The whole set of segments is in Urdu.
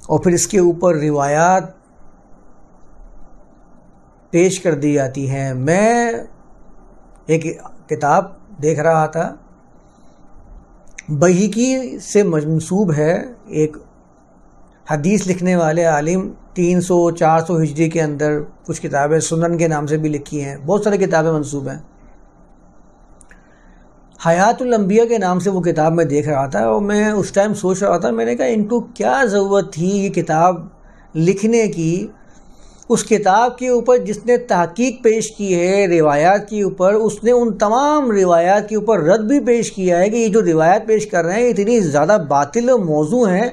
اور پھر اس کے اوپر روایات پیش کر دی جاتی ہیں۔ میں ایک کتاب دیکھ رہا تھا، بیہقی سے منسوب ہے، ایک حدیث لکھنے والے عالم، 300-400 ہجری کے اندر کچھ کتابیں سنن کے نام سے بھی لکھی ہیں، بہت ساری کتابیں منسوب ہیں۔ حیات الانبیاء کے نام سے وہ کتاب میں دیکھ رہا تھا، اور میں اس ٹائم سوچ رہا تھا، میں نے کہا ان کو کیا ضرورت تھی یہ کتاب لکھنے کی۔ اس کتاب کے اوپر جس نے تحقیق پیش کی ہے روایات کے اوپر، اس نے ان تمام روایات کے اوپر رد بھی پیش کیا ہے کہ یہ جو روایات پیش کر رہے ہیں اتنی زیادہ باطل موضوع ہیں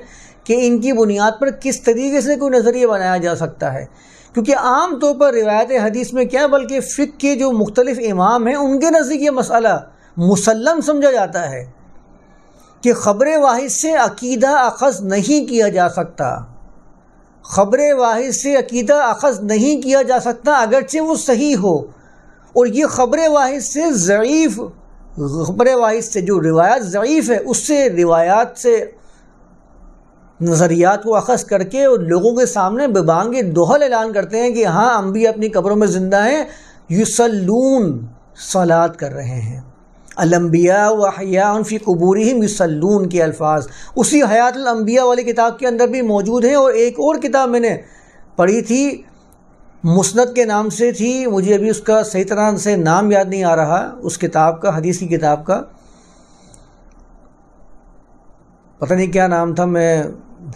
کہ ان کی بنیاد پر کس طریقے سے کوئی نظریہ بنایا جا سکتا ہے۔ کیونکہ عام طور پر روایت حدیث میں کیا، بلکہ فقہ کے جو مختلف امام ہیں ان کے نزدیک یہ مسئلہ مسلم سمجھا جاتا ہے کہ خبر واحد سے عقیدہ اخذ نہیں کیا جا سکتا، خبر واحد سے عقیدہ اخذ نہیں کیا جا سکتا اگرچہ وہ صحیح ہو، اور یہ خبر واحد سے ضعیف، خبر واحد سے جو روایات ضعیف ہے اس سے روایات سے نظریات کو اخذ کر کے اور لوگوں کے سامنے ببانگ دہل اعلان کرتے ہیں کہ ہاں انبیاء اپنی قبروں میں زندہ ہیں، یصلون، صلات کر رہے ہیں۔ الانبیاء واحیاء فی قبورہم یصلون کے الفاظ اسی حیات الانبیاء والی کتاب کے اندر بھی موجود ہیں۔ اور ایک اور کتاب میں نے پڑھی تھی، مسند کے نام سے تھی، مجھے ابھی اس کا صحیح طرح سے نام یاد نہیں آ رہا اس کتاب کا، حدیث کی کتاب کا پتہ نہیں کیا نام تھا، میں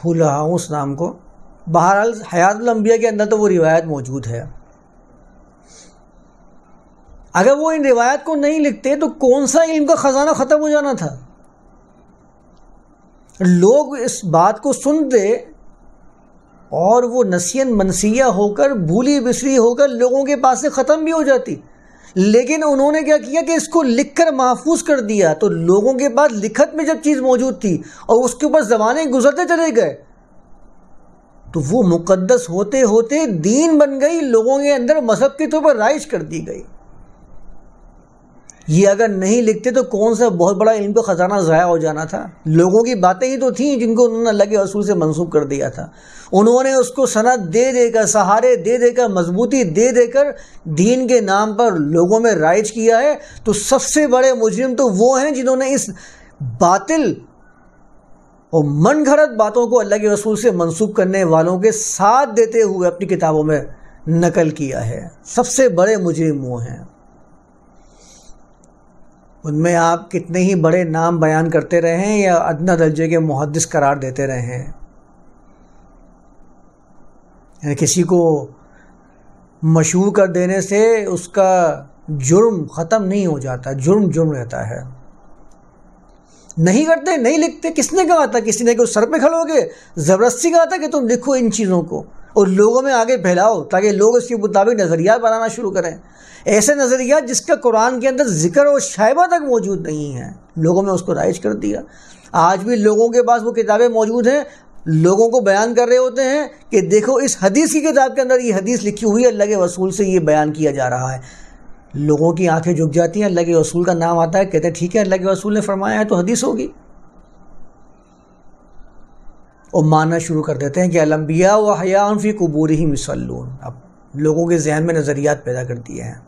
بھول رہا ہوں اس نام کو۔ بہرحال حیات الانبیاء کے اندر تو وہ روایت موجود ہے۔ اگر وہ ان روایت کو نہیں لکھتے تو کون سا علم کا خزانہ ختم ہو جانا تھا۔ لوگ اس بات کو سنتے اور وہ نسین منسیہ ہو کر، بھولی بسری ہو کر لوگوں کے پاس سے ختم بھی ہو جاتی، لیکن انہوں نے کیا کیا کہ اس کو لکھ کر محفوظ کر دیا، تو لوگوں کے پاس لکھت میں جب چیز موجود تھی اور اس کے اوپر زمانے گزرتے چلے گئے تو وہ مقدس ہوتے ہوتے دین بن گئی، لوگوں کے اندر مذہب کے طور پر رائج کر دی گئی۔ یہ اگر نہیں لکھتے تو کون سا بہت بڑا علم کا خزانہ ضائع ہو جانا تھا۔ لوگوں کی باتیں ہی تو تھیں جن کو انہوں نے اللہ کے رسول سے منسوب کر دیا تھا، انہوں نے اس کو سند دے دے کر، سہارے دے دے کر، مضبوطی دے دے کر دین کے نام پر لوگوں میں رائج کیا ہے۔ تو سب سے بڑے مجرم تو وہ ہیں جنہوں نے اس باطل اور من گھڑت باتوں کو اللہ کے رسول سے منسوب کرنے والوں کے ساتھ دیتے ہوئے اپنی کتابوں میں نقل کیا ہے۔ سب سے بڑے مجرم وہ ہیں۔ ان میں آپ کتنے ہی بڑے نام بیان کرتے رہیں یا ادنیٰ درجے کے محدث قرار دیتے رہیں، یعنی کسی کو مشہور کر دینے سے اس کا جرم ختم نہیں ہو جاتا، جرم رہتا ہے۔ نہیں کرتے، نہیں لکھتے، کس نے کہا تھا؟ کسی نے کہ سر پہ کھڑو گے زبردستی کہا تھا کہ تم لکھو ان چیزوں کو اور لوگوں میں آگے پھیلاؤ تاکہ لوگ اس کے مطابق نظریات بنانا شروع کریں، ایسے نظریات جس کا قرآن کے اندر ذکر اور شائبہ تک موجود نہیں ہے، لوگوں میں اس کو رائج کر دیا۔ آج بھی لوگوں کے پاس وہ کتابیں موجود ہیں، لوگوں کو بیان کر رہے ہوتے ہیں کہ دیکھو اس حدیث کی کتاب کے اندر یہ حدیث لکھی ہوئی ہے، اللہ کے رسول سے یہ بیان کیا جا رہا ہے۔ لوگوں کی آنکھیں جھک جاتی ہیں، اللہ کے رسول کا نام آتا ہے، کہتے ہیں ٹھیک ہے اللہ کے رسول نے فرمایا ہے تو حدیث ہوگی، اور ماننا شروع کر دیتے ہیں کہ الانبیاء واحیاء فی قبورہم یصلون۔ اب لوگوں کے ذہن میں نظریات پیدا کر دیے ہیں۔